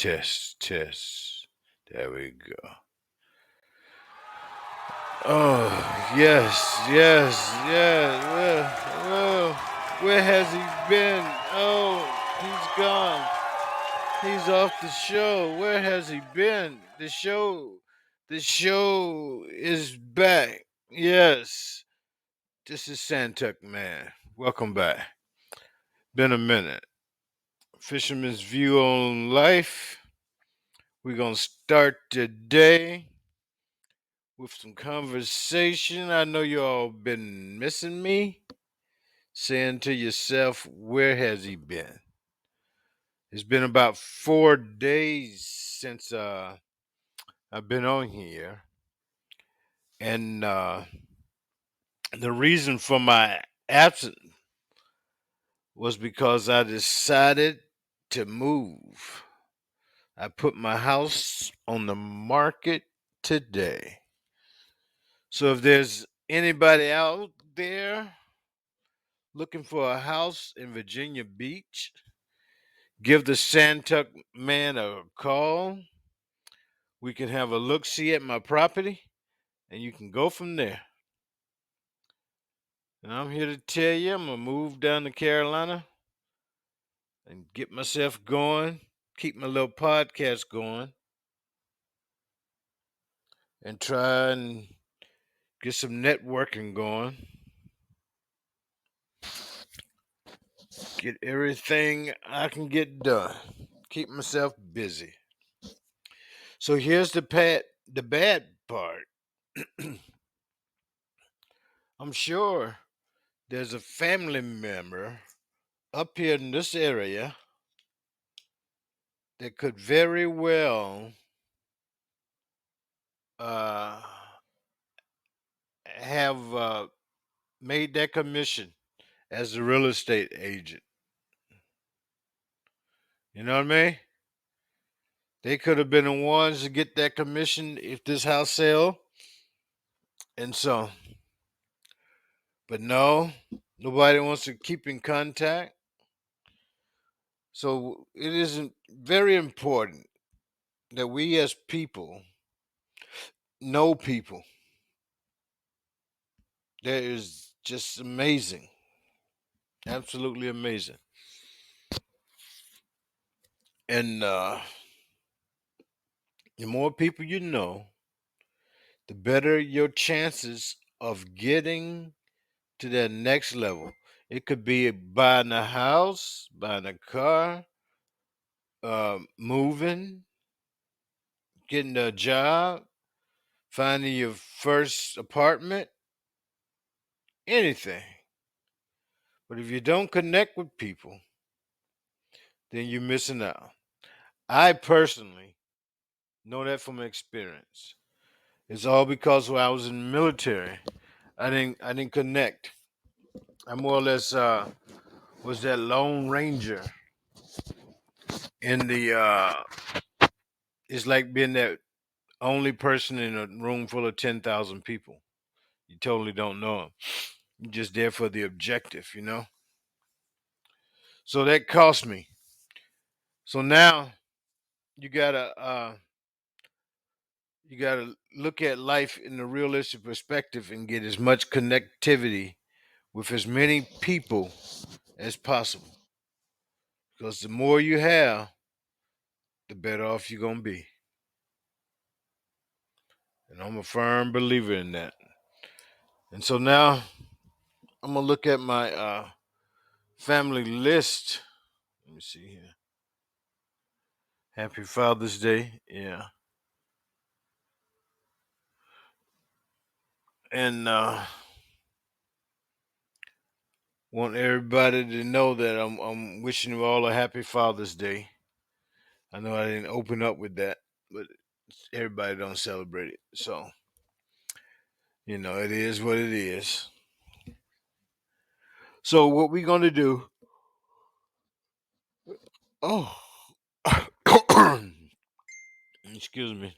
test, test. There we go. Oh, yes, yes, yes. Where has he been? Oh, he's gone. He's off the show. Where has he been? The show is back. Yes, this is Santuck Man. Welcome back. Been a minute. Fisherman's View on Life. We're going to start today with some conversation. I know you all been missing me, saying to yourself, where has he been? It's been about 4 days since I've been on here. And the reason for my absence was because I decided to move. I put my house on the market today. So if there's anybody out there looking for a house in Virginia Beach, give the Santuck Man a call. We can have a look see at my property and you can go from there. And I'm here to tell you, I'm going to move down to Carolina and get myself going, keep my little podcast going, and try and get some networking going. Get everything I can get done. Keep myself busy. So here's the bad part. I'm sure there's a family member up here in this area that could very well uh, have made that commission as a real estate agent. You know what I mean? They could have been the ones to get that commission if this house sell. And so, but no, nobody wants to keep in contact. So it isn't very important that we as people know people. That is just amazing. Absolutely amazing. And the more people you know, the better your chances of getting to that next level. It could be buying a house, buying a car, moving, getting a job, finding your first apartment, anything. But if you don't connect with people, then you're missing out. I personally know that from experience. It's all because when I was in the military, I didn't connect. I more or less was that lone ranger in the it's like being that only person in a room full of 10,000 people. You totally don't know them. You're just there for the objective, you know? So that cost me. So now you gotta uh you gotta look at life in a realistic perspective and get as much connectivity with as many people as possible. Because the more you have, the better off you're gonna be. And I'm a firm believer in that. And so now I'm gonna look at my family list. Let me see here. Happy Father's Day. Yeah. And want everybody to know that I'm wishing you all a happy Father's Day. I know I didn't open up with that, but everybody don't celebrate it. So, it is what it is. So what we gonna do? Oh, excuse me.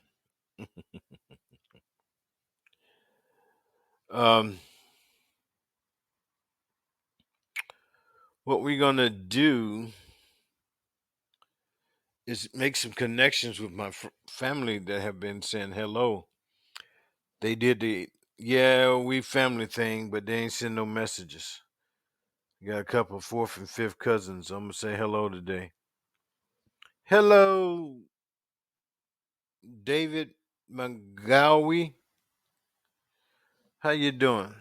Um, what we gonna do is make some connections with my family that have been saying hello. They did the yeah, we family thing, but they ain't send no messages. Got a couple fourth and fifth cousins. I'm gonna say hello today. Hello, David McGowie. How you doing?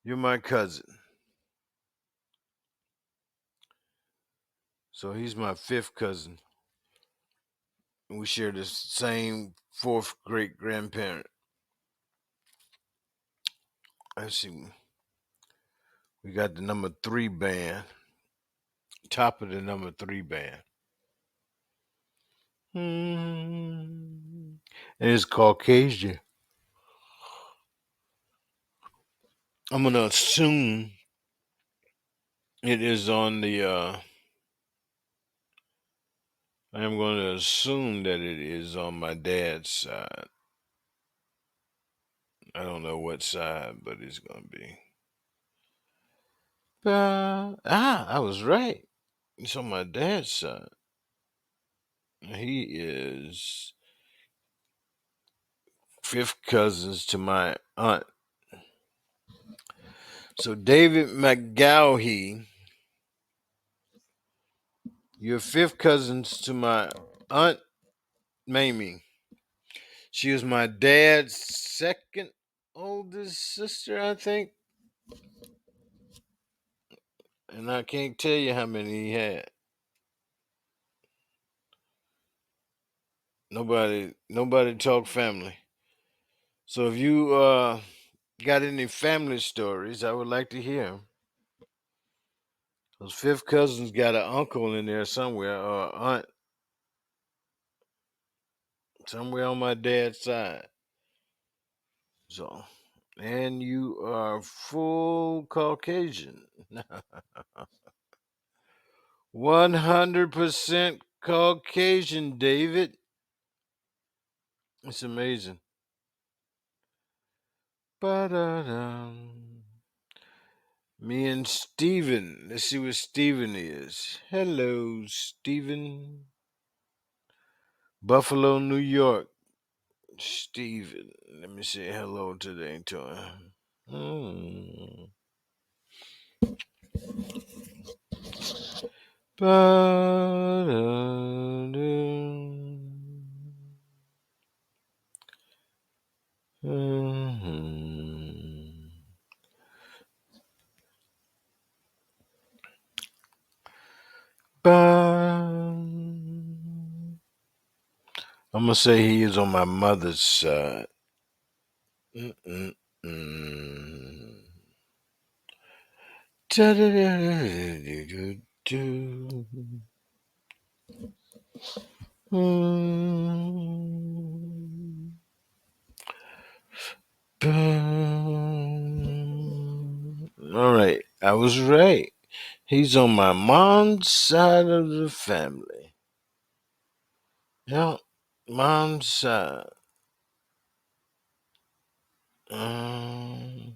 You're my cousin. So he's my fifth cousin. And we share the same fourth great grandparent. Let's see. We got the number three band. Top of the number three band. And it's Caucasian. I'm gonna assume it is on the I am going to assume that it is on my dad's side. I don't know what side, but it's going to be. I was right. It's on my dad's side. He is fifth cousins to my aunt. So David McGowie, you're fifth cousins to my aunt Mamie. She was my dad's second oldest sister, I think. And I can't tell you how many he had. Nobody talk family. So if you got any family stories, I would like to hear 'em. Those fifth cousins got an uncle in there somewhere or aunt somewhere on my dad's side. So, and you are full Caucasian, 100% Caucasian, David. It's amazing. Ba-da-dum. Me and Steven. Let's see what Steven is. Hello, Steven. Buffalo, New York. Steven. Let me say hello today to him. Hmm. Ba-da-dum. Mhm. Ba- I'm gonna say he is on my mother's side. Mm-mm-mm. Da-da-da-da-da-da-da-da. Mm. All right, I was right. He's on my mom's side of the family. Yeah, mom's side. Um,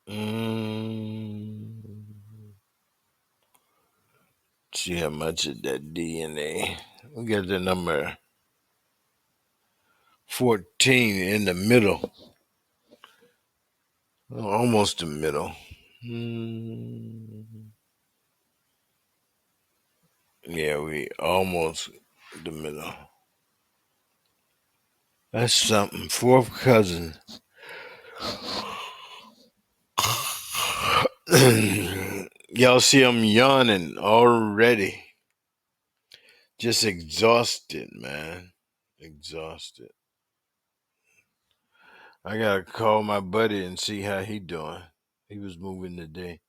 mm, see how much of that DNA. We got the number 14 in the middle, almost the middle. Mm, yeah, we almost the middle. That's something. Fourth cousin. Y'all see I'm yawning already. Just exhausted, man. Exhausted. I gotta call my buddy and see how he doing. He was moving today.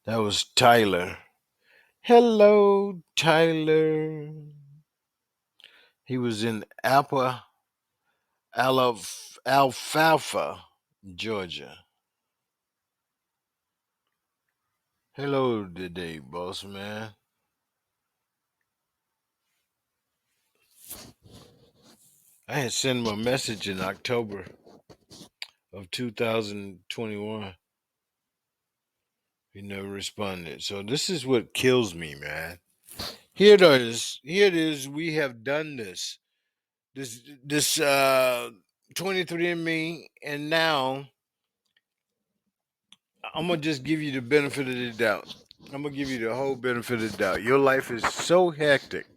That was Tyler. Hello, Tyler. He was in Alfalfa, Georgia. Hello today, boss man. I had sent him a message in October of 2021. He never responded. So this is what kills me, man. Here it is. Here it is. We have done this. This 23andMe, and now I'm gonna just give you the benefit of the doubt. I'm gonna give you the whole benefit of the doubt. Your life is so hectic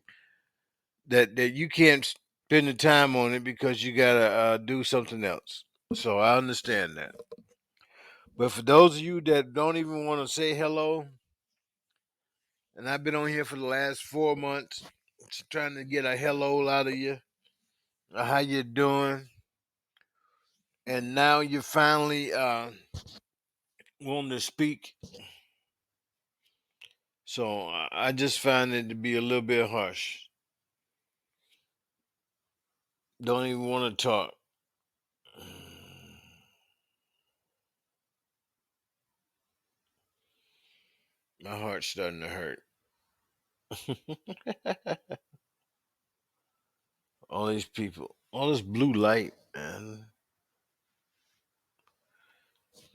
that you can't spend the time on it because you gotta do something else. So I understand that. But for those of you that don't even want to say hello, and I've been on here for the last 4 months, trying to get a hello out of you, how you doing, and now you finally wanting to speak. So I just find it to be a little bit harsh. Don't even want to talk. My heart's starting to hurt. All these people, all this blue light, man.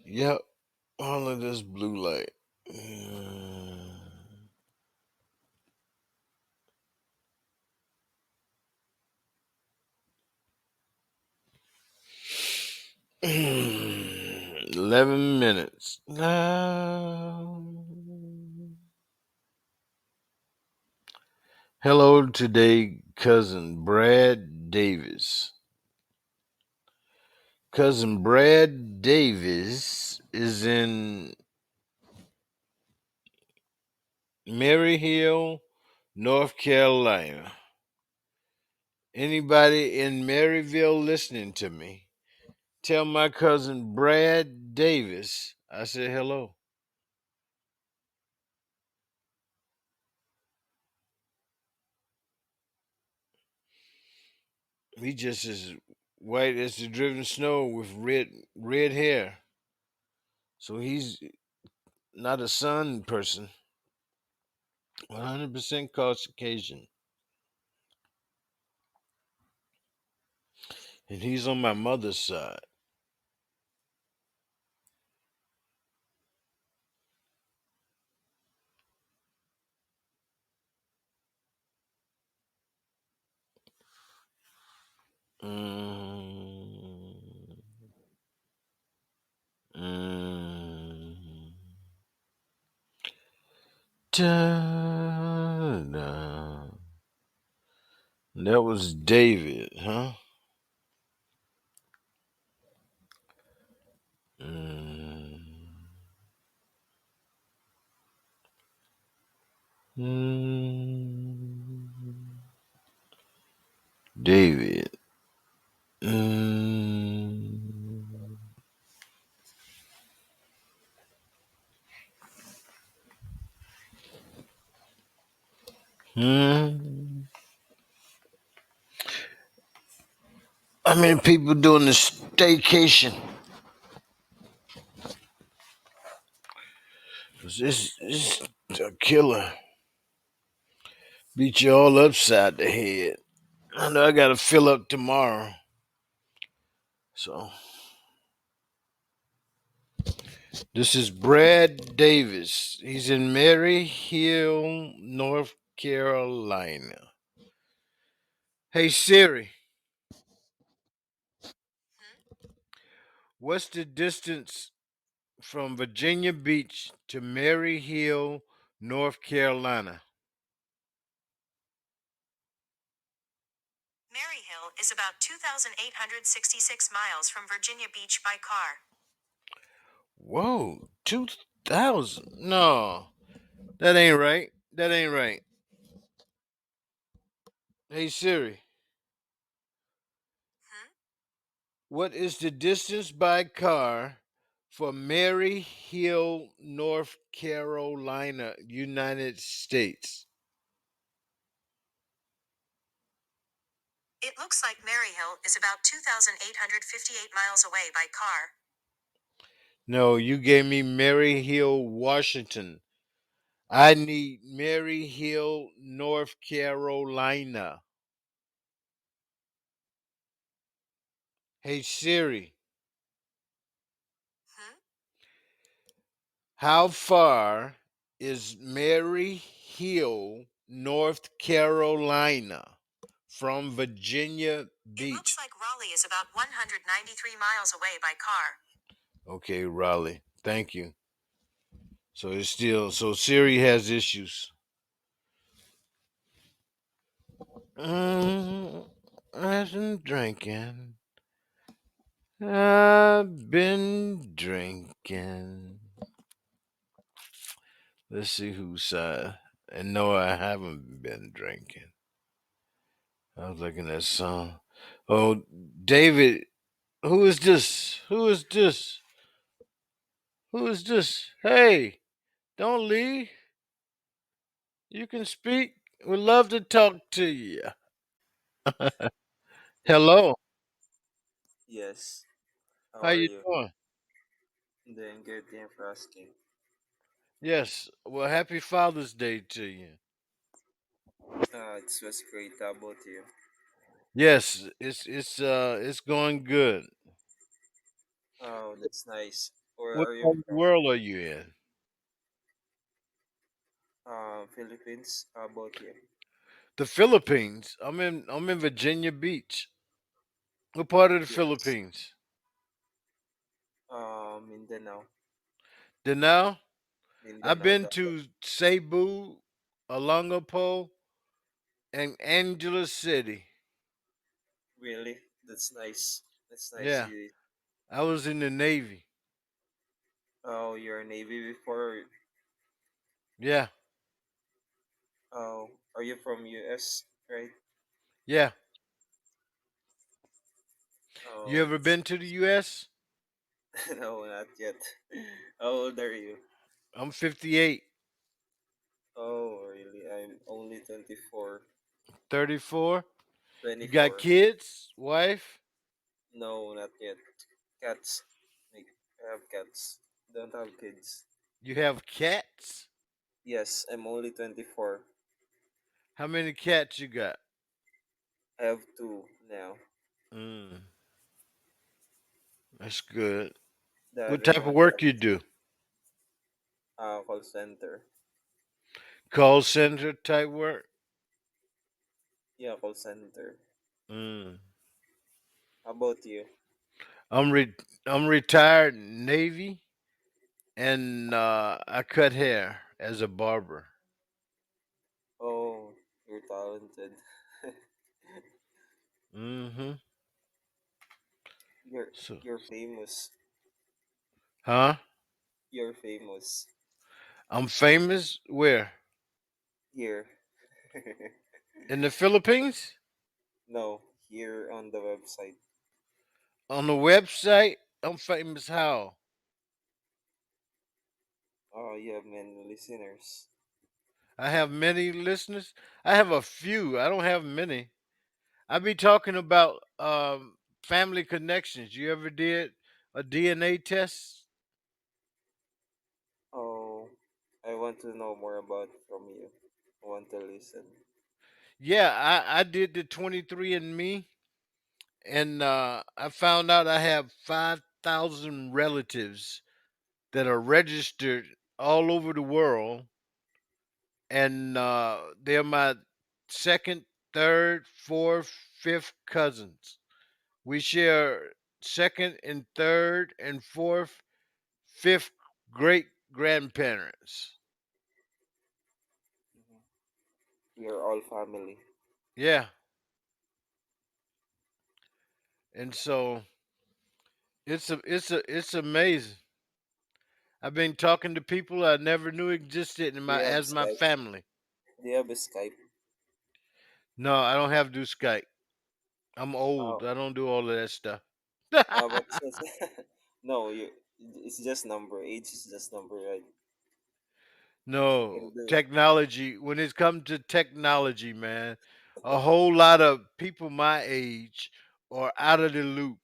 Yep, all of this blue light. Mm. 11 minutes. Now. Hello today, cousin Brad Davis. Cousin Brad Davis is in Maryhill, North Carolina. Anybody in Maryville listening to me, tell my cousin Brad Davis I said hello. He just as white as the driven snow with red hair. So he's not a sun person. 100% Caucasian. And he's on my mother's side. Mm, mm, da-da. That was David, huh? Mm, mm, David. Mm, hmm. I mean, people doing the staycation. 'Cause this a killer. Beat you all upside the head. I know I gotta fill up tomorrow. So this is Brad Davis. He's in Maryhill, North Carolina. Hey Siri, what's the distance from Virginia Beach to Maryhill, North Carolina? Maryhill is about 2,866 miles from Virginia Beach by car. Whoa, 2,000? No, that ain't right. That ain't right. Hey Siri, what is the distance by car from Maryhill, North Carolina, United States? It looks like Maryhill is about 2,858 miles away by car. No, you gave me Maryhill, Washington. I need Maryhill, North Carolina. Hey Siri, Hmm? how far is Mary Hill, North Carolina from Virginia It looks Beach? like Raleigh is about 193 miles away by car. Okay, Raleigh. Thank you. So it's still so Siri has issues. I've been drinking. I've been drinking. Let's see whose side. And no, I haven't been drinking. I was looking at song. Oh, David, who is this? Who is this? Who is this? Hey, don't leave. You can speak. We'd love to talk to you. Hello. Yes. How How are you you? doing? Doing good. Thank you for asking. Yes. Well, happy Father's Day to you. It was great. How about you? Yes, it's going good. Oh, that's nice. Where What are you part of the from? world are you in? Philippines. How about you? The Philippines. I'm in Virginia Beach. What part of the Yes. Philippines? Mindanao. Danao? I've Mindanao. been to Cebu, Olongapo, and Angeles City. Really? That's nice. That's nice. Yeah, I was in the Navy. Oh, you're a Navy before. Yeah, Oh, are you from US? Right? yeah. You Oh, ever that's been to the U.S.? no, not yet. How old are you? I'm 58, Oh, really? I'm only 24. 34. You got 24. kids, wife? No, not yet. Cats. Like, I have cats. Don't have kids. You have cats? Yes, I'm only 24. How many cats you got? I have two now. Mm, that's good. The What other type of one work got you do? call center. Call center type work? Yeah, call center. Mm. How about you? I'm re- I'm retired Navy, and I cut hair as a barber. Oh, you're talented. Mm-hmm. you're So, you're famous. huh? You're famous I'm famous where? here. In the Philippines? No, here on the website. On the website? I'm famous how? Oh, you have many listeners. I have many listeners. I have a few. I don't have many. I be talking about family connections. You ever did a DNA test? Oh, I want to know more about from you. I want to listen. Yeah, I did the 23andMe, and I found out I have 5,000 relatives that are registered all over the world, and they're my second, third, fourth, fifth cousins. We share second and third and fourth, fifth great grandparents. Mhm. We are all family. Yeah, and so it's amazing. I've been talking to people I never knew existed in Do you my have as my Skype? family. Do you have a Skype? No, I don't have to do Skype. I'm old. Oh, I don't do all of that stuff. but since no, it's just number. Age is just number, right? You can No, do. technology. When it comes to technology, man, a whole lot of people my age are out of the loop.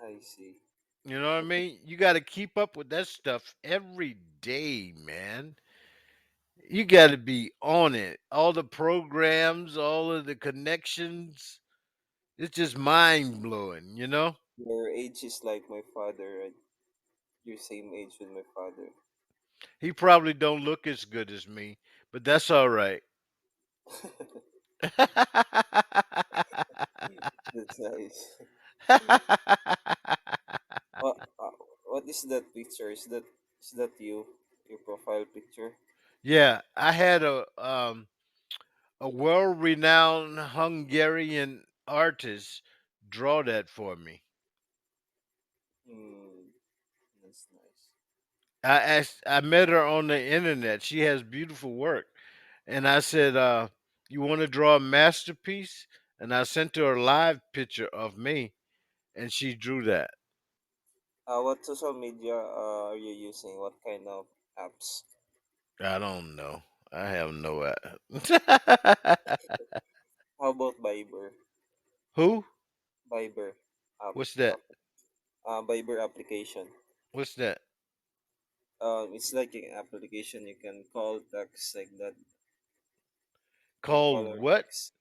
I see. You know what I mean? You got to keep up with that stuff every day, man. You got to be on it. All the programs, all of the connections. It's just mind blowing, you know? Your age is like my father, right? Your same age with my father. He probably don't look as good as me, but that's all right. That's nice. What what is that picture? Is that you? Your profile picture? Yeah, I had a world-renowned Hungarian artist draw that for me. Hmm, that's nice. I met her on the internet. She has beautiful work. And I said, you want to draw a masterpiece? And I sent her a live picture of me and she drew that. What social media are you using? What kind of apps? I don't know. I have no idea. How about Viber? Who? Viber app. What's that? Viber application. What's that? It's like an application you can call, text like that. You can call Called or what? text.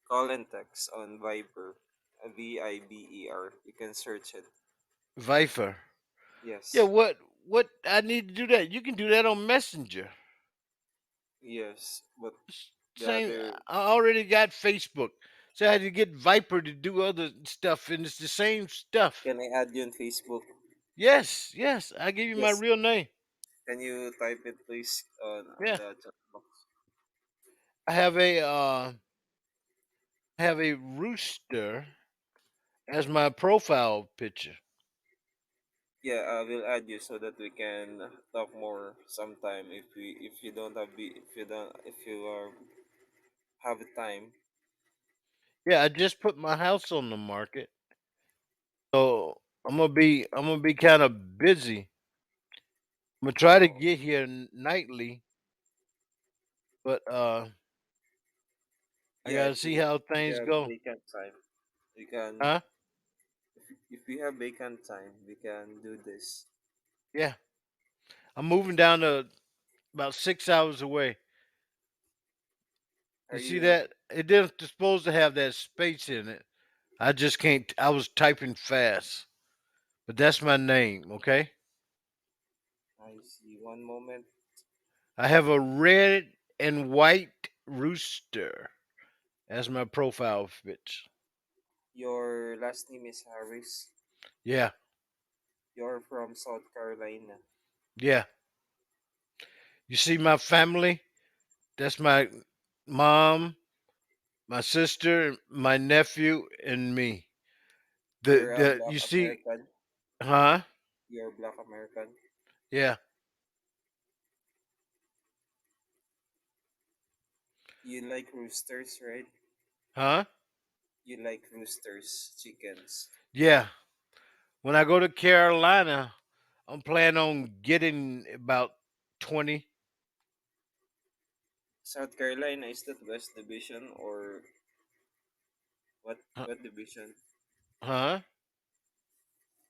Call and text on Viber. Viber. You can search it. Viper. Yeah, Yes. what I need to do that. You can do that on Messenger. Yes. But the Same other, I already got Facebook. So I had to get Viper to do other stuff and it's the same stuff. can I add you on Facebook? Yes, yes. I give you my Yes. real name. Can you type it please on Yeah. the chat box? I have a rooster as my profile picture. Yeah, I will add you so that we can talk more sometime. If you don't have if you don't if you have time. Yeah, I just put my house on the market. So I'm gonna be kind of busy. I'm gonna try to Oh, get here nightly, but I yeah. gotta see how If you things have go. vacant time, we can. Huh? If we have vacant time, we can do this. Yeah. I'm moving down to about 6 hours away. Are You see you? that? It didn't supposed to have that space in it. I just can't I was typing fast. But that's my name, okay? I see. One moment. I have a red and white rooster as my profile picture. Your last name is Harris. Yeah, You're from South Carolina. yeah. You see my family? That's my mom, my sister, my nephew, and me. You're a The Black you see, American. huh? You're Black American. Yeah, You like roosters, right? huh? You like roosters, chickens. Yeah. When I go to Carolina, I'm planning on getting about 20. South Carolina, is that West Division or what? Huh? What division? Huh?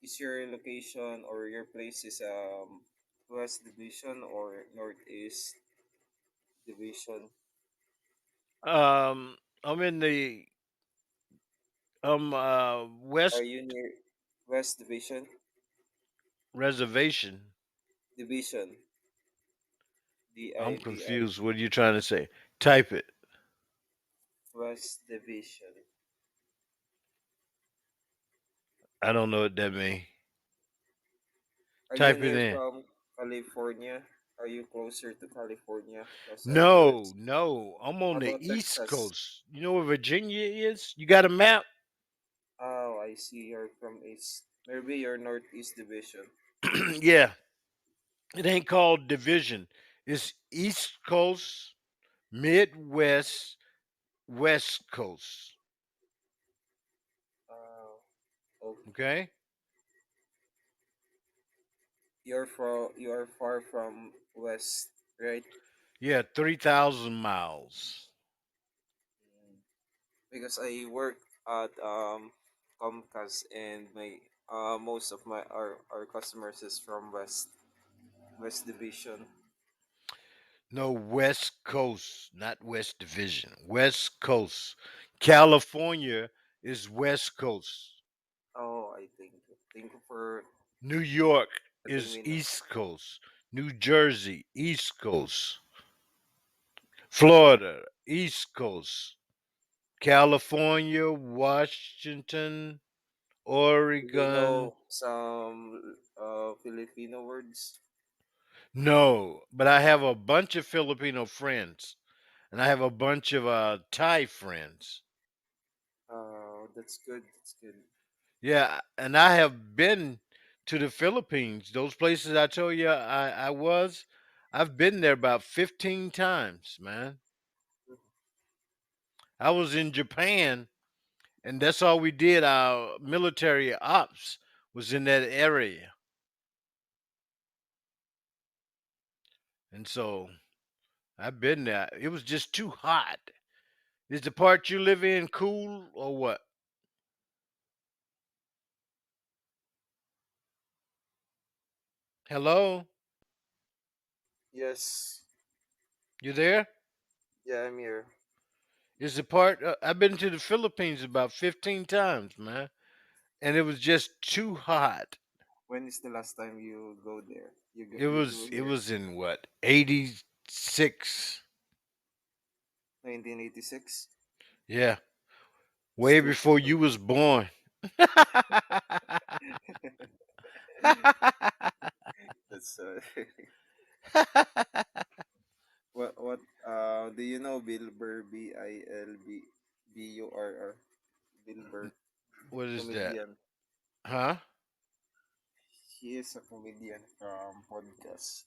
Is your location or your place is West Division or Northeast Division? I'm in the Are West you near West Division? reservation. Division. I'm DIVI. confused. What are you trying to say? Type it. West Division. I don't know what that means. Are you Type it near in. from California? Are you closer to California? Because No, West. no. I'm How on the about East Texas? Coast. You know where Virginia is? You got a map? Oh, I see. You're from East. Maybe you're Northeast Division. Yeah. It ain't called division. It's East Coast, Midwest, West Coast. Oh, Okay? you are far from West, right? Yeah, 3,000 miles. Mm. Because I work at Comcast and my most of my our customers is from West Division. No, West Coast, not West Division. West Coast. California is West Coast. Oh, I think. Thank you for New York letting is me know. East Coast. New Jersey, East Coast. Florida, East Coast. California, Washington, Do you Oregon. know some Filipino words? No, but I have a bunch of Filipino friends, and I have a bunch of Thai friends. That's good. That's good. Yeah, and I have been to the Philippines. Those places I told you I was, I've been there about 15 times, man. I was in Japan, and that's all we did. Our military ops was in that area, and so I've been there. It was just too hot. Is the part you live in cool or what? Hello, Yes. you there? Yeah, I'm here. Is the part I've been to the Philippines about 15 times, man, and it was just too hot. When is the last time you go there? You go It here? was in what 86? 1986. Yeah, It's way too before cold. you was born. That's what do you know Bill Burr, Bilburr? Bill Burr, What is that? comedian. Huh? He is a comedian from podcast.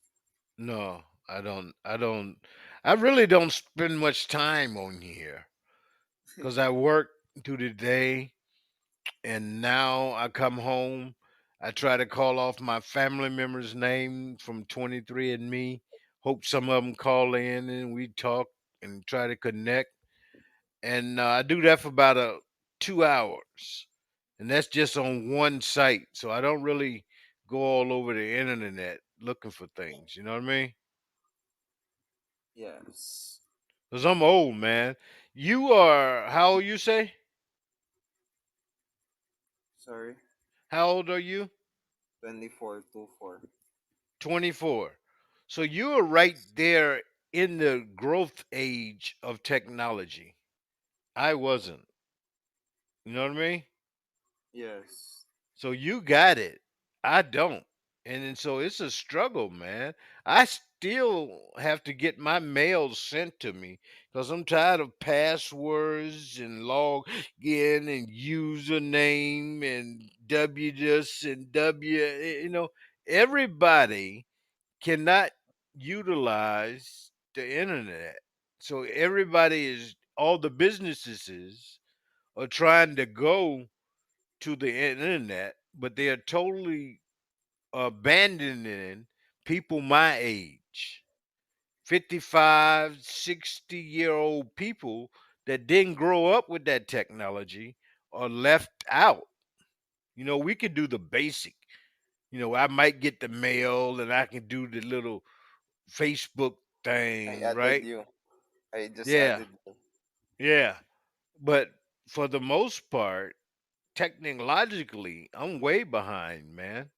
No, I don't. I don't. I really don't spend much time on here because I work through the day, and now I come home. I try to call off my family members' name from 23andMe. Hope some of them call in and we talk and try to connect. And I do that for about 2 hours, and that's just on one site. So I don't really go all over the internet looking for things. You know what I mean? Yes. Because I'm old, man. You are how old you say? Sorry. How old are you? 24 to 4. 24. So you're right there in the growth age of technology. I wasn't. You know what I mean? Yes. So you got it. I don't. And then so it's a struggle, man. I still have to get my mail sent to me because I'm tired of passwords and log in and username and W this and you know, everybody cannot utilize the internet. So everybody is all the businesses are trying to go to the internet, but they are totally abandoning people my age. 55, 60-year old people that didn't grow up with that technology are left out. You know, we could do the basic. You know, I might get the mail and I can do the little Facebook I thing, added right? you. I just Yeah, added you. yeah. But for the most part, technologically, I'm way behind, man.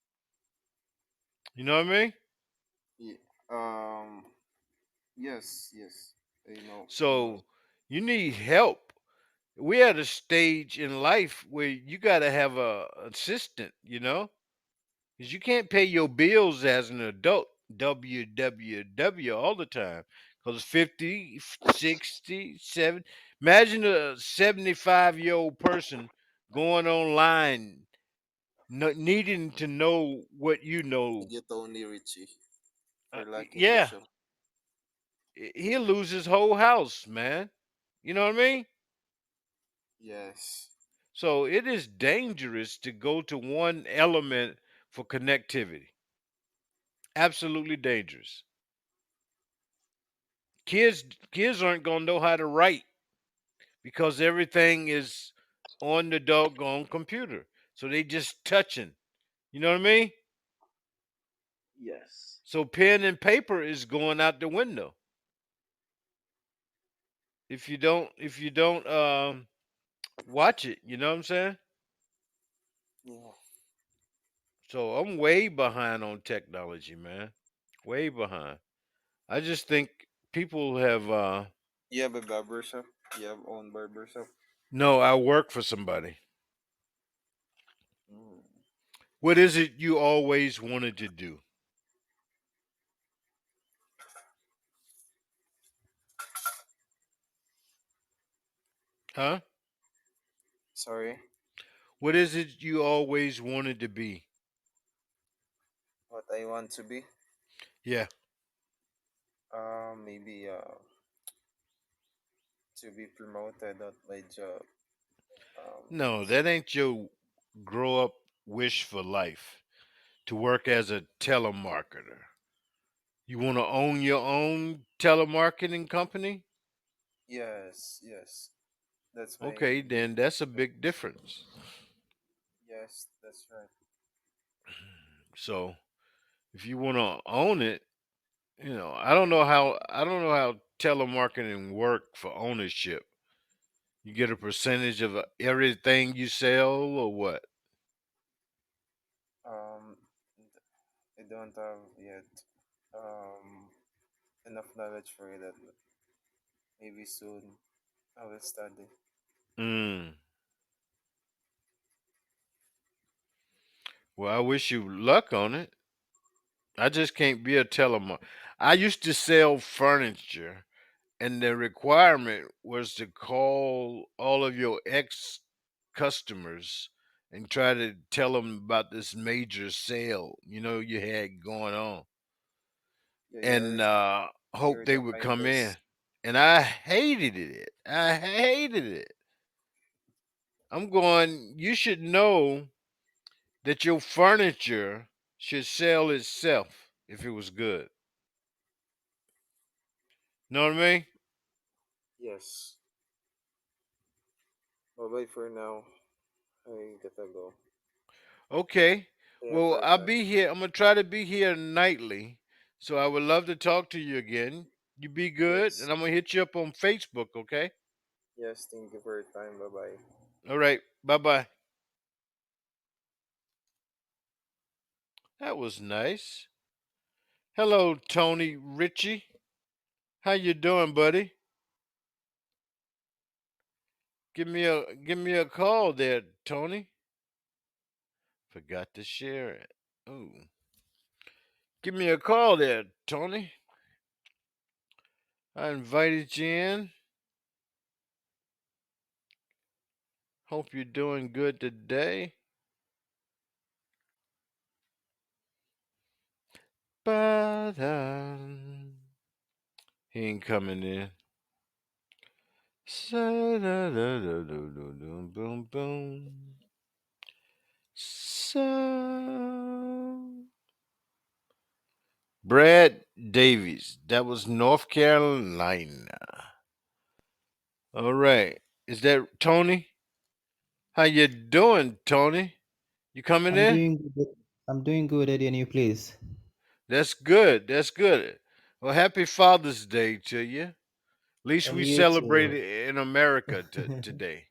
You know what I mean? Ye- Um. Yes. Yes. I know. I know. So you need help. We're at a stage in life where you got to have a assistant, you know, because you can't pay your bills as an adult. WWW all the time because 50, 60, 70. Imagine a 75-year-old person going online needing to know what you know. Video Tony Richie for lacking Yeah, vision. he'll lose his whole house, man. You know what I mean? Yes. So it is dangerous to go to one element for connectivity. Absolutely dangerous. Kids aren't gonna know how to write because everything is on the doggone computer. So they just touching. You know what I mean? Yes. So pen and paper is going out the window. If you don't watch it. You know what I'm saying? Yeah. So I'm way behind on technology, man. Way behind. I just think people have You have a barber shop? You have own barber shop? no, I work for somebody. Mm. What is it you always wanted to do? Huh? Sorry, What is it you always wanted to be? what I want to be? Yeah. Maybe to be promoted at my job. No, that ain't your grow up wish for life. To work as a telemarketer. You want to own your own telemarketing company? Yes, yes, that's my Okay, big then that's a big big wish. difference. Yes, that's right. So, if you want to own it, I don't know how telemarketing work for ownership. You get a percentage of everything you sell or what? Um, I don't have yet enough knowledge for that. But maybe soon I will study. Mm. Well, I wish you luck on it. I just can't be a telemarketer. I used to sell furniture, and the requirement was to call all of your ex customers and try to tell them about this major sale you had going on, Yeah, and hope you're they the would come in. kindest. And I hated it. I hated it. I'm going, you should know that your furniture should sell itself if it was good. Know what I mean? Yes. Bye bye for now. I gotta go. Okay. I have Well, work I'll now. be here. I'm gonna try to be here nightly. So I would love to talk to you again. You be good, Yes. and I'm gonna hit you up on Facebook. Okay. Yes. Thank you for your time. Bye bye. All right. Bye bye. That was nice. Hello, Tony Ritchie. How you doing, buddy? Give me a call there, Tony. Forgot to share it. Ooh. Give me a call there, Tony. I invited you in. Hope you're doing good today. But he ain't coming in. Boom boom. So Brad Davies. That was North Carolina. All right. Is that Tony? How you doing, Tony? You coming I'm in? doing good. I'm doing good at your new place. That's good. That's good. Well, happy Father's Day to you. At least And we you too. celebrated in America today.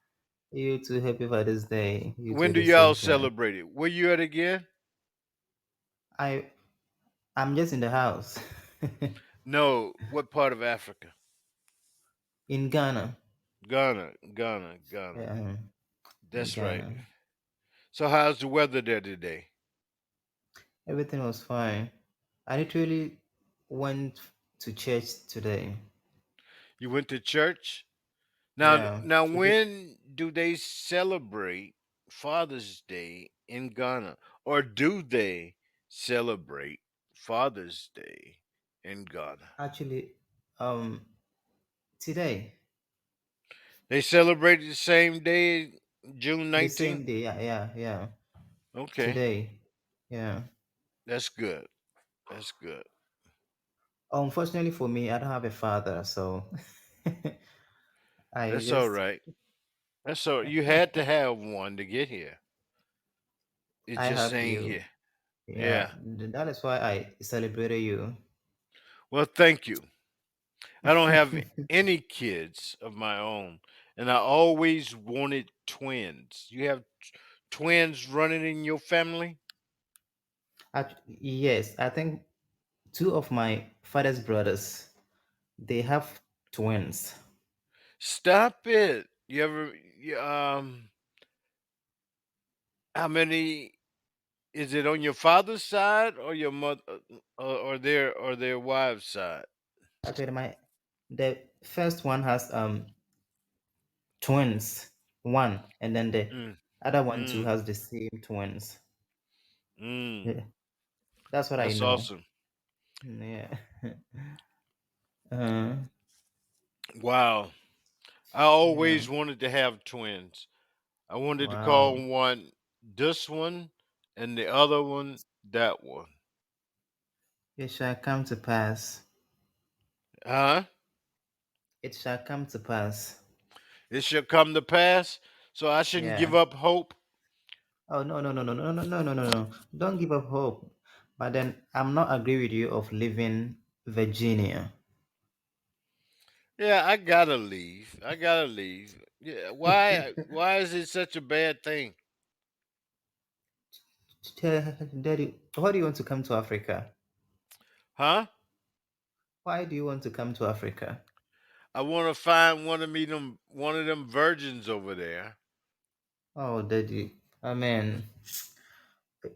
You too. Happy Father's Day. You too When at do the y'all same time. celebrate it? Where you at again? I I'm just in the house No, what part of Africa? in Ghana. Ghana, Ghana, Ghana. Yeah, in That's right. Ghana. So how's the weather there today? Everything was fine. I literally went to church today. You went to church? Now Yeah, now today. when do they celebrate Father's Day in Ghana? Or do they celebrate Father's Day in Ghana? Actually, today, They celebrate the same day, June the 19th? same day. Yeah, yeah, yeah. Okay. Today. Yeah. That's good. That's good. Unfortunately for me, I don't have a father, so I That's all just right. That's all you had to have one to get here. It I just have ain't you. here. Yeah, Yeah. that is why I celebrated you. Well, thank you. I don't have any kids of my own. and I always wanted twins. You have twins running in your family? Yes, I think two of my father's brothers, they have twins. Stop it. How many is it on your father's side or your mother or their wives' side? Actually, the first one has twins, one, and then the Mm, other one too mm, has the same twins. mm. Yeah, that's what I That's know. awesome. Yeah. uh, Wow. I yeah. always wanted to have twins. I wanted to call Wow. one this one and the other one that one. It shall come to pass. Huh? It shall come to pass. It shall come to pass. So I shouldn't give Yeah. up hope. Oh, no, no, no, no, no, no, no, no, no, no. Don't give up hope. But then I'm not agree with you of leaving Virginia. Yeah, I gotta leave. I gotta leave. Yeah, why is it such a bad thing? Daddy, why do you want to come to Africa? Huh? Why do you want to come to Africa? I want to find one of them virgins over there. Oh, Daddy, I mean,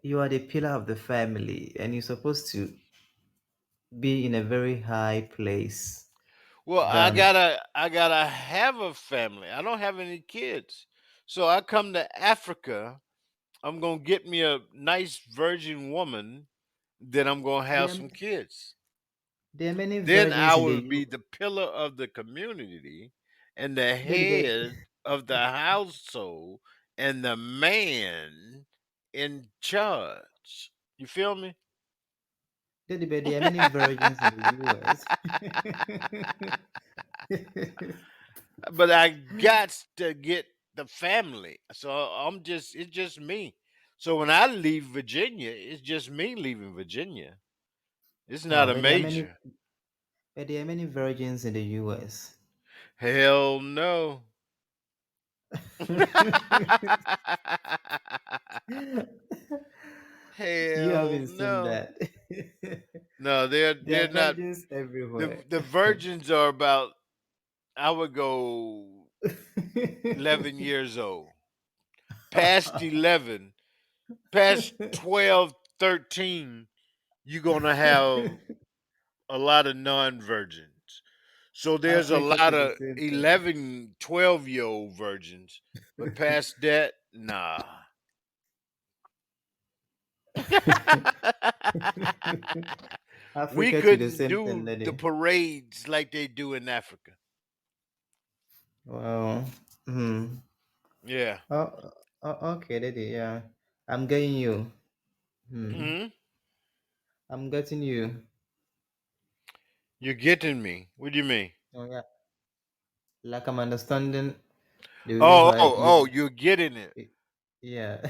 you are the pillar of the family, and you're supposed to be in a very high place Well, I than gotta I gotta have a family. I don't have any kids. So I come to Africa, I'm gonna get me a nice virgin woman, then I'm gonna have there. some kids. There are many Then I virgins in the will be U. the pillar of the community and the Daddy, head of the household and the man in charge. You feel me? there are many virgins in the U.S. But I got to get the family. So it's just me. So when I leave Virginia, it's just me leaving Virginia. It's Oh, not a major. but there are many virgins in the U.S. Hell no. You Hell haven't seen no. that. No, they're There they're are not. virgins The everywhere. the virgins are about, I would go 11 years old. Past 11, past 12, 13, you're going to have a lot of non-virgins. So there's a Africa lot to the of same thing. 11, 12-year-old virgins. But past that, nah. We Africa to the couldn't same thing, do the Daddy. parades like they do in Africa. Wow. Hmm. Yeah. Okay, Daddy. Yeah, I'm getting you. Hmm. Hmm. I'm getting you. You're getting me. What do you mean? Oh yeah. Like I'm understanding the reason Oh, why oh, you. oh, you're getting it. Yeah.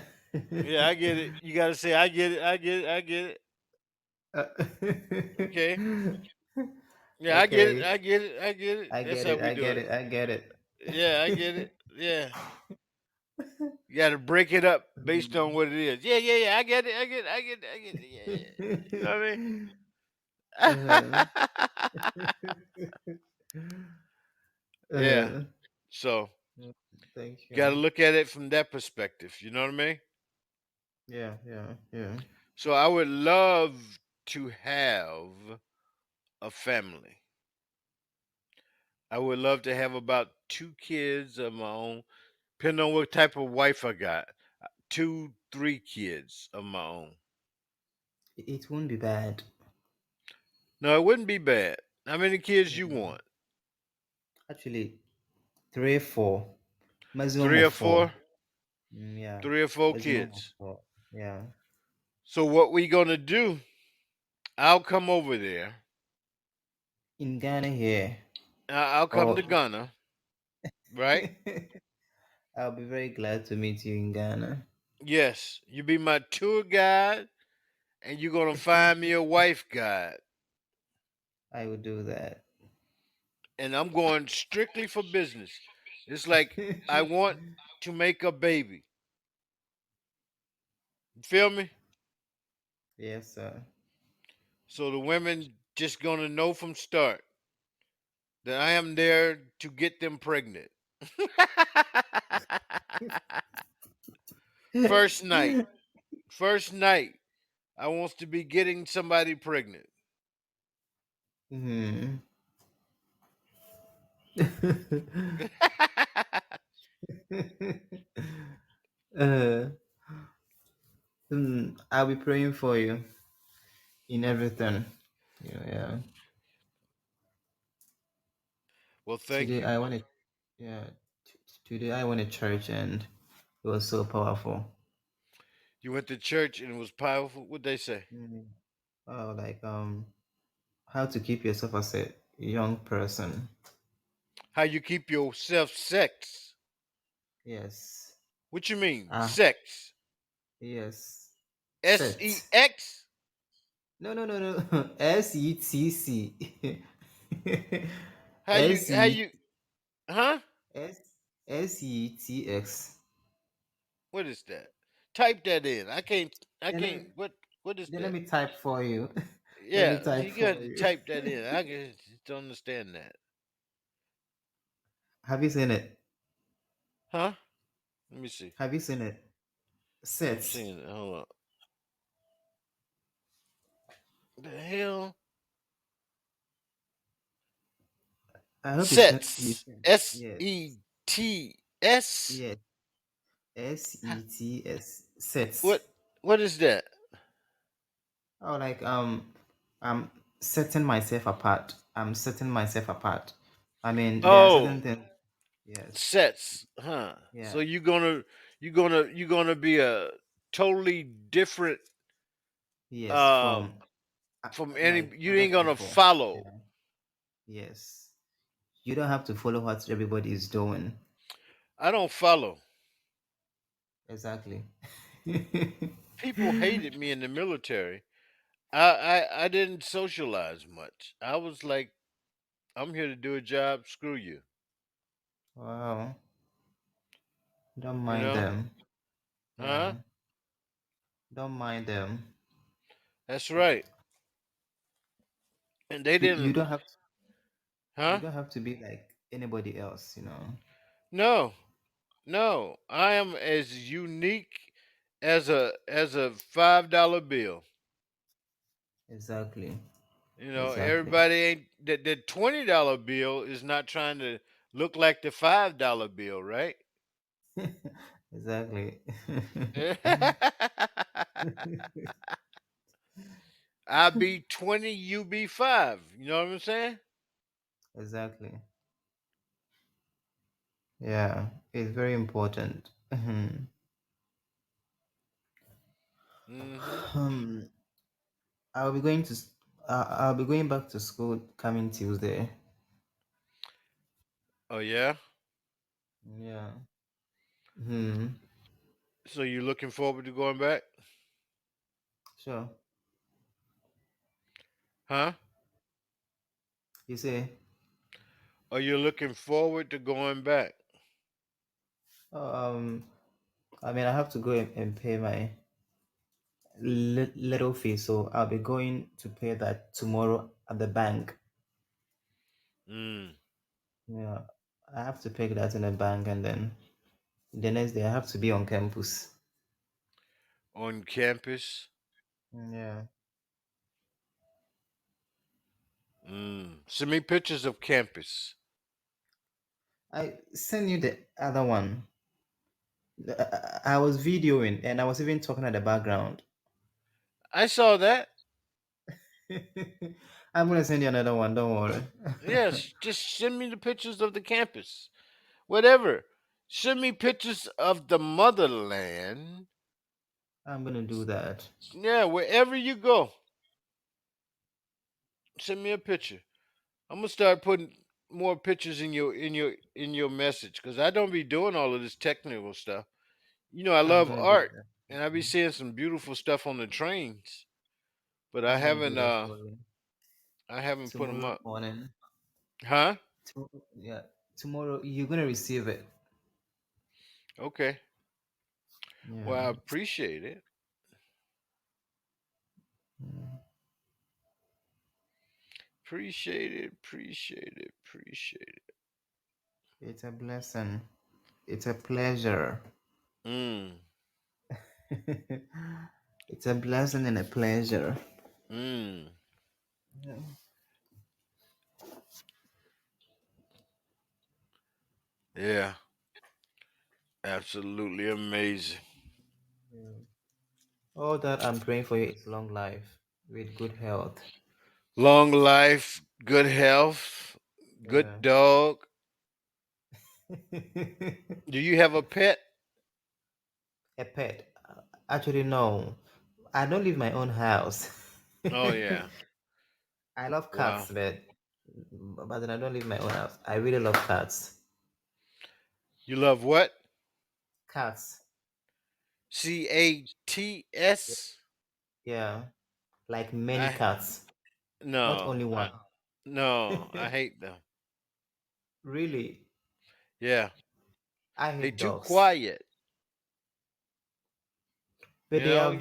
Yeah, I get it. You gotta say, I get it, I get it, I get it. Uh, Okay. Yeah, I get it, okay. I get it, I get it. I That's get how it. we I do get it. it. I get it. Yeah, I get it. Yeah. You gotta break it up based on what it is. Yeah, yeah, yeah. I get it, I get it, I get it, I get it. Yeah, yeah. You know uh-huh. what I mean? Yeah. Uh-huh. So Thank gotta you. look at it from that perspective. You know what I mean? Yeah, yeah, yeah. So I would love to have a family. I would love to have about two kids of my own, depending on what type of wife I got. Two, three kids of my own. It won't be bad. No, it wouldn't be bad. How many kids you Mm. want? Actually, three, four, maximum Three of or four. four? Yeah, Three or four maximum of kids. four. Yeah, So what we gonna do? I'll come over there. in Ghana here. I'll come Or to Ghana, right? I'll be very glad to meet you in Ghana. Yes, you be my tour guide, and you're gonna find me a wife guide. I will do that. And I'm going strictly for business. It's like I want to make a baby. You feel me? Yes, sir. So the women just gonna know from start that I am there to get them pregnant. First night. First night. I wants to be getting somebody pregnant. Hmm. uh, I'll be praying for you in everything. Yeah, yeah. Well, thank Today you. I went to, yeah. Today I went to church and it was so powerful. You went to church and it was powerful. What'd they say? Mm. Oh, like how to keep yourself as a young person. How you keep yourself sex. Yes. What you mean? Ah, Sex. yes. Set. Sex? No, no, no, no. SETC. How SE you huh? SETX. What is that? Type that in. I Then can't what is let that? me type for you. Let me Yeah, type you got for to you. type that in. I just don't understand that. Have you seen it? Huh? Let me see. Have you seen it? I'm Sets. seeing it. Hold on. The hell? I hope you Sets. can. Yes. SETS. Yes. SETS. Sets. What what is that? Oh, like I'm setting myself apart. I'm setting myself apart. I mean, there are certain Oh, things. Yes. sets, huh? Yeah. So you gonna be a totally different Yes. um from any Like you other ain't gonna people. follow. Yeah. Yes. You don't have to follow what everybody is doing. I don't follow. Exactly. People hated me in the military. I didn't socialize much. I was like, I'm here to do a job, screw you. Wow. Don't You mind know? them. Huh? Yeah. Don't mind them. That's right. And they You didn't don't have you huh? don't have to be like anybody else, you know. No. No. I am as unique as a $5 bill. Exactly. You know, Exactly. everybody ain't that $20 bill is not trying to look like the $5 bill, right? Exactly. I be 20, you be 5. You know what I'm saying? Exactly. Yeah, it's very important. Mhm. um, I'll be going to I'll be going back to school coming Tuesday. Oh yeah. Yeah. Hmm. So you looking forward to going back? Sure. Huh? You say, Are you looking forward to going back? oh, I mean, I have to go and pay my little fee, so I'll be going to pay that tomorrow at the bank. Mm. Yeah, I have to pay that in the bank, and then the next day I have to be on campus. On campus? Yeah. Mm. Send me pictures of campus. I send you the other one. I was videoing and I was even talking at the background. I saw that. I'm gonna send you another one. Don't worry. Yes, just send me the pictures of the campus. Whatever. Send me pictures of the motherland. I'm gonna do that. Yeah, wherever you go, send me a picture. I'm gonna start putting more pictures in your message because I don't be doing all of this technical stuff. You know, I I'm love gonna do art that. and I be seeing some beautiful stuff on the trains, but I'm gonna do that for you I haven't put them tomorrow up. morning. Huh? Yeah, tomorrow you're gonna receive it. Okay. Well, Yeah. I appreciate it. Mm. Appreciate it. Appreciate it. Appreciate it. It's a blessing. It's a pleasure. Mm. It's a blessing and a pleasure. Mm. Yeah. Yeah. Absolutely amazing. Yeah. All that I'm praying for you is long life with good health. Long life, good health, good Yeah. dog. Do you have a pet? A pet? Actually, no. I don't leave my own house. Oh yeah. I love Wow. cats, but then I don't leave my own house. I really love cats. You love what? Cats. Cats? Yeah. Like many I cats, not no. only one. No. I hate them. Really, Yeah. I They hate too dogs. quiet. But You they know, have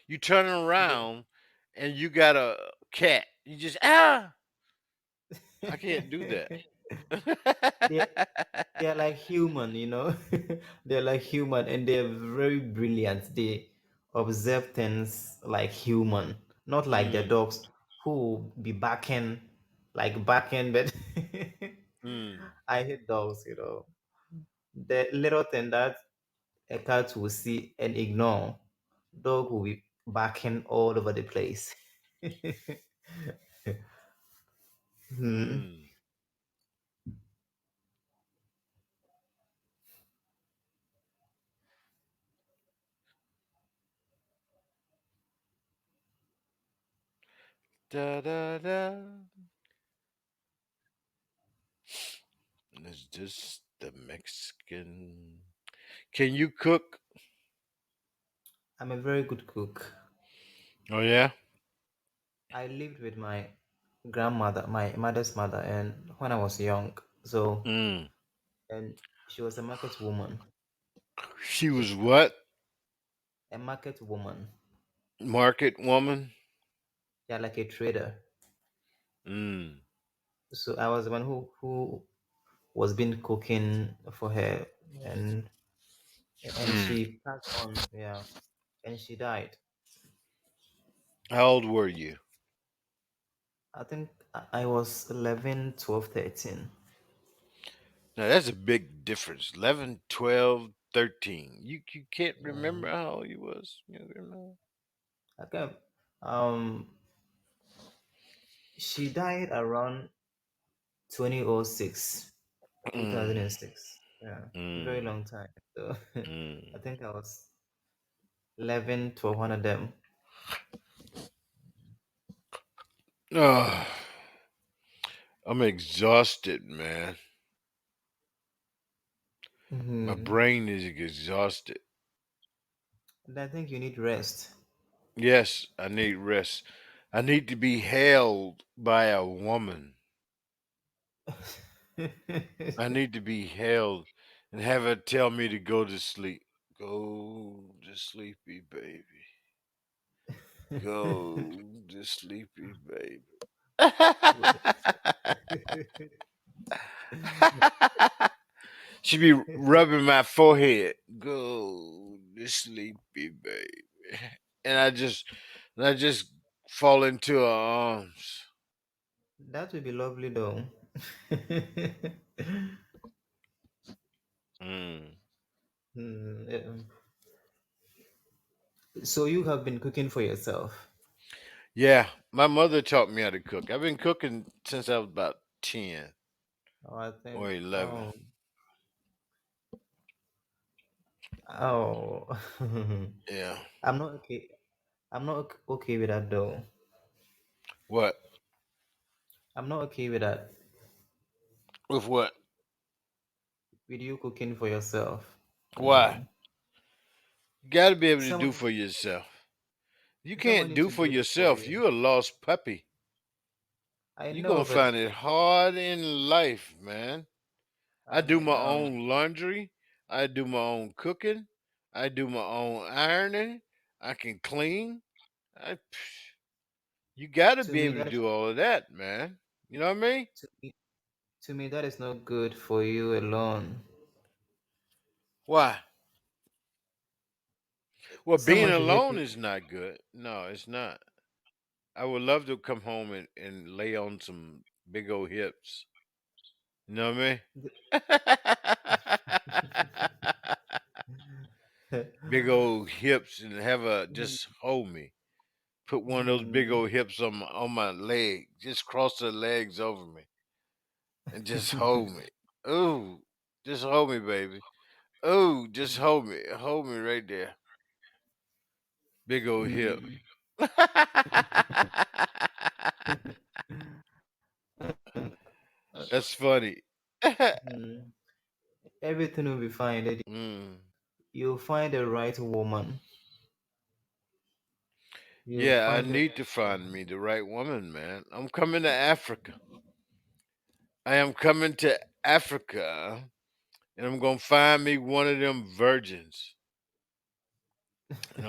you turn they, around and you got a cat. You just I can't do that. they they're like human, they're like human and they're very brilliant. They observe things like human, not like the mm, dogs who be barking like barking, but mm, I hate dogs. The little thing that a cat will see and ignore, dog will be barking all over the place. Hmm. mm. Da da da. Is this the Mexican? Can you cook? I'm a very good cook. Oh yeah. I lived with my grandmother, my mother's mother, and when I was young, so Mm. and she was a market woman. She So was what? a market woman, Market woman. yeah, like a trader. Mm. So I was the one who was been cooking for her, and and Mm. she passed on, yeah, and she died. How old were you? I think I was 11, 12, 13. Now that's a big difference. 11, 12, 13. You can't Yeah. remember how old you was? Okay. Um, she died around 2006, Mm, 2006. Yeah, very mm, long time. So I mm. think I was 11, 12, one of them. Ah, I'm exhausted, man. My Hmm. brain is exhausted. And I think you need rest. Yes, I need rest. I need to be held by a woman. I need to be held and have her tell me to go to sleep. Go to sleepy baby. Go to sleepy baby. She be rubbing my forehead. Go to sleepy baby. And I just fall into her arms. That would be lovely though. Mm. Yeah. So you have been cooking for yourself. Yeah, my mother taught me how to cook. I've been cooking since I was about 10 Oh, I or think. 11. Oh. Yeah. I'm not okay. I'm not okay with that though. What? I'm not okay with that. With what? With you cooking for yourself. Why? No. You got to be able to do Someone for yourself. You someone can't needs do to for do it for yourself. you. You're a lost puppy. I You're know, going to but find it hard in life, man. I I do mean, my own laundry. I do my own cooking. I do my own ironing. I can clean. I, you got to to be me able to that is do all of that, man. You know what I mean? to me, to me that is not good for you alone. Why? Well, being Someone should help alone you. is not good. No, it's not. I would love to come home and lay on some big old hips. You know what I mean? Big old hips and have a just hold me. Put one of those big Hmm. old hips on my leg. Just cross the legs over me and just hold me. Ooh, just hold me, baby. Ooh, just hold me right there. Big old hip. Hmm. That's funny. Hmm. Everything will be fine, Daddy. Mm. You'll find the right woman. You'll Yeah, I find the need to right find woman. me the right woman, man. I'm coming to Africa. I am coming to Africa, and I'm gonna find me one of them virgins, and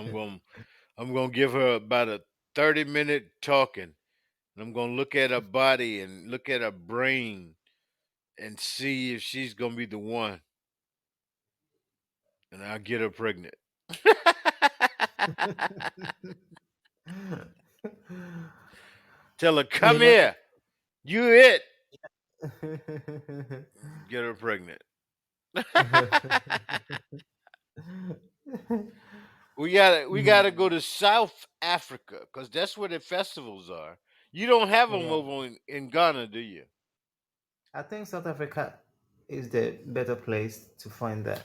I'm gonna give her about a 30-minute talking, and I'm gonna look at her body and look at her brain and see if she's gonna be the one, and I'll get her pregnant. Tell her, You come know. here, you it. Get her pregnant. We gotta go to South Africa because that's where the festivals are. You don't have them Yeah, over in Ghana, do you? I think South Africa is the better place to find that.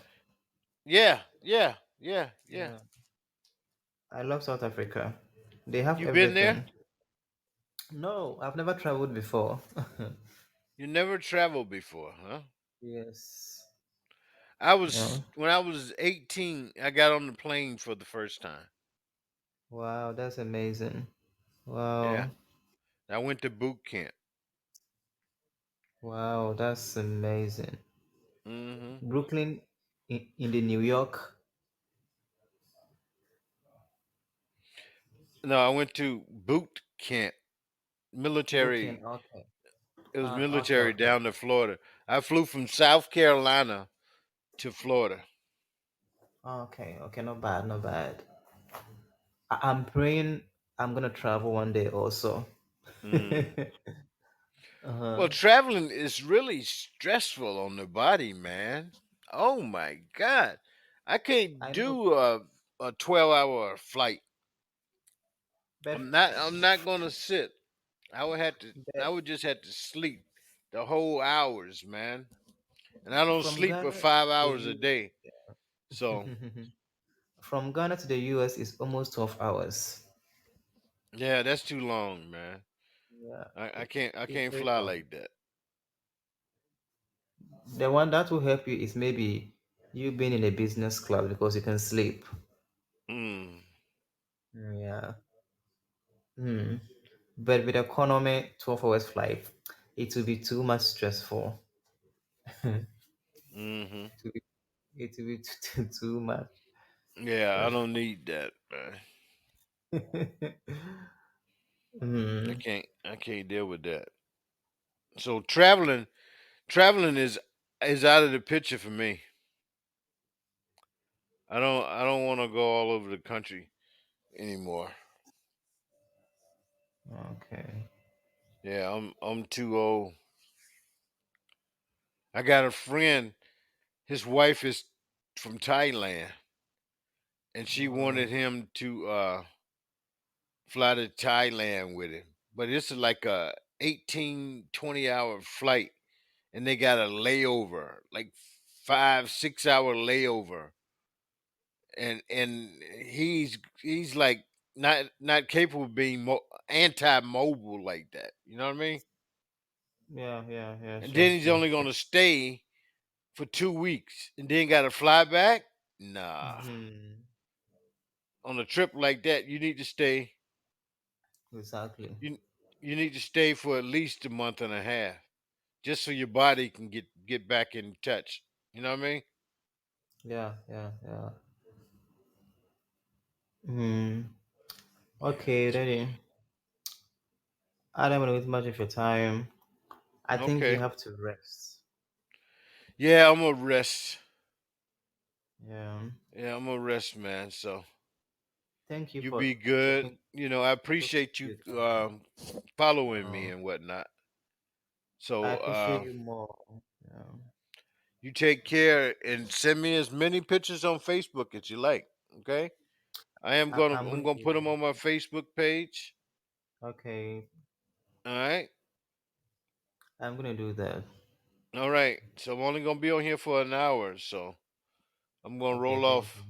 Yeah, yeah, yeah, yeah. Yeah, I love South Africa. They have You been there? everything. No, I've never traveled before. You never traveled before, huh? Yes. I Yeah. when I was 18, I got on the plane for the first time. Wow, that's amazing. Yeah, Wow. I went to boot camp. Wow, that's amazing. Hmm. Brooklyn in the New York. No, I went to boot camp, Brooklyn, military. okay. It was Okay, military okay. down to Florida. I flew from South Carolina to Florida. Okay, okay, not bad, not bad. I'm praying I'm gonna travel one day also. Mm. Uh-huh. Well, traveling is really stressful on the body, man. Oh my God. I can't I know, do a 12-hour flight. but I'm not gonna sit. I but would just have to sleep the whole hours, man. And I don't from sleep but Ghana 5 hours a to day. So the from Ghana to the US is almost 12 hours. yeah, that's too long, man. Yeah, I can't I it's can't very fly long. like that. The one that will help you is maybe you being in a business class because you can sleep. Mm, Yeah. Hmm. But with economy 12 hours flight, it will be too much stressful. it mm-hmm. will be, it will be too much Yeah, I don't stressful. need that, man. I Hmm. can't I can't deal with that. So traveling is out of the picture for me. I don't want to go all over the country anymore. Okay. Yeah, I'm too old. I got a friend, his wife is from Thailand, and she wanted Wow. him to fly to Thailand with him. But it's like a 18-20 hour flight, and they got a layover, like 5 6 hour layover, and he's like not capable of being anti-mobile like that. You know what I mean? Yeah, yeah, yeah, And sure, then he's sure, only sure. going to stay for 2 weeks, and then got to fly back. Nah, Hmm. on a trip like that, you need to stay. Exactly. You you need to stay for at least a month and a half. just so your body can get back in touch. You know what I mean? Yeah, yeah, yeah. Hmm. Yeah. Okay, Daddy. I don't want to waste much of your time. I think you Okay. have to rest. Yeah, I'm gonna rest. Yeah. Yeah, I'm gonna rest, man. So Thank you you for be good. talking I talking appreciate to you you this morning. following me Oh, and whatnot. I So appreciate you more. Yeah. you take care and send me as many pictures on Facebook as you like. Okay. I'm I'm gonna gonna do put them that. on my Facebook page. Okay, All right. I'm gonna do that. All right. So I'm only gonna be on here for an hour, so I'm gonna Okay, roll thank off. you.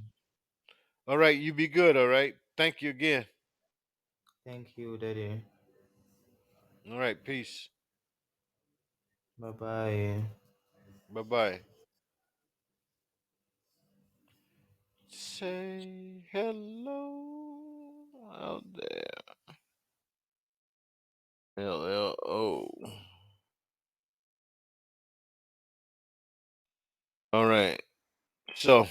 All right. You be good. All right. Thank you again. Thank you, Daddy. All right. Peace. Bye bye. Bye bye. Say hello out there. LLO. All right. So,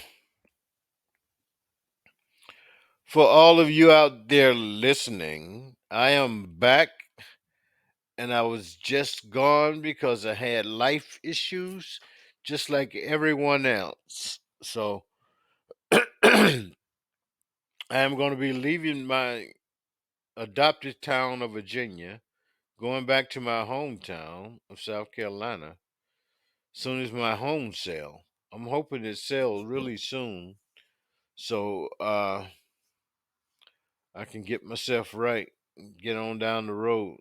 for all of you out there listening, I am back and I was just gone because I had life issues just like everyone else. So, I am going to be leaving my adopted town of Virginia, going back to my hometown of South Carolina soon as my home sell. I'm hoping it sells really soon so I can get myself right and get on down the road.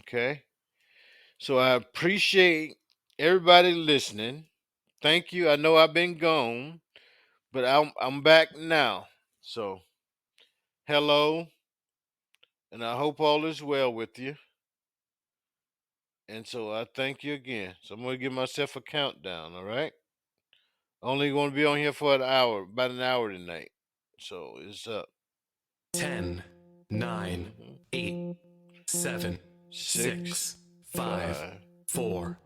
Okay? So I appreciate everybody listening. Thank you. I know I've been gone, but I'm back now. So, hello, and I hope all is well with you. And so I thank you again. So I'm going to give myself a countdown, all right? Only going to be on here for an hour, about an hour tonight. So it's up. 10, 9, Mhm. 8, 7, 6, 6, 5, 5, 4,